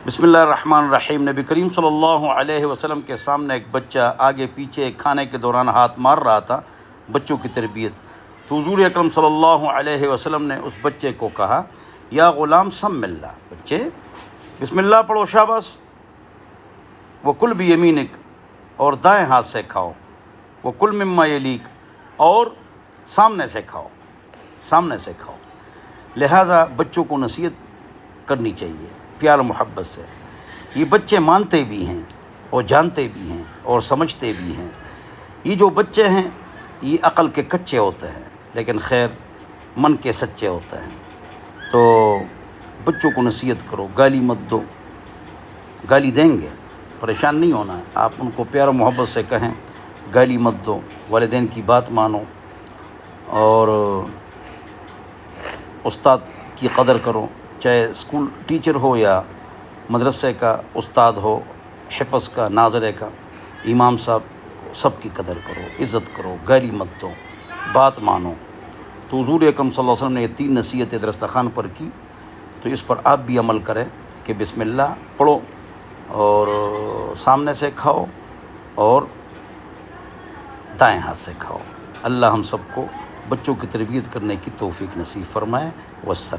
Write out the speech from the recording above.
बिस्मिल्लाहिर्रहमानिर्रहीम। नबी करीम सल्लल्लाहु अलैहि वसल्लम के सामने एक बच्चा आगे पीछे खाने के दौरान हाथ मार रहा था, बच्चों की तरबियत। तो हुज़ूर अकरम सल्लल्लाहु अलैहि वसल्लम ने उस बच्चे को कहा, या ग़ुलाम सम्मिल्लाह, बच्चे बिस्मिल्लाह पढ़ो, शाबाश। वो कुल भी यमीनिक, और दाएं हाथ से खाओ। वो कुल मिम्मा यलीक, और सामने से खाओ, सामने से खाओ। लिहाजा बच्चों को नसीहत करनी चाहिए प्यार मोहब्बत से। ये बच्चे मानते भी हैं और जानते भी हैं और समझते भी हैं। ये जो बच्चे हैं ये अक़ल के कच्चे होते हैं, लेकिन खैर मन के सच्चे होते हैं। तो बच्चों को नसीहत करो, गाली मत दो। गाली देंगे, परेशान नहीं होना है, आप उनको प्यार मोहब्बत से कहें, गाली मत दो, वालिदैन की बात मानो, और उस्ताद की कदर करो, चाहे स्कूल टीचर हो या मदरसे का उस्ताद हो, हिफ़्ज़ का, नाज़रे का, इमाम साहब, सब की कदर करो, इज़्ज़त करो, गाली मत दो, बात मानो। तो हुज़ूर अकरम सल्लल्लाहु अलैहि वसल्लम ने ये 3 नसीहतें दस्तरख़्वान पर की, तो इस पर आप भी अमल करें कि बिस्मिल्लाह पढ़ो और सामने से खाओ और दाएं हाथ से खाओ। अल्लाह हम सबको बच्चों की तरबियत करने की तौफ़ीक नसीब फ़रमाए। वस्सलाम।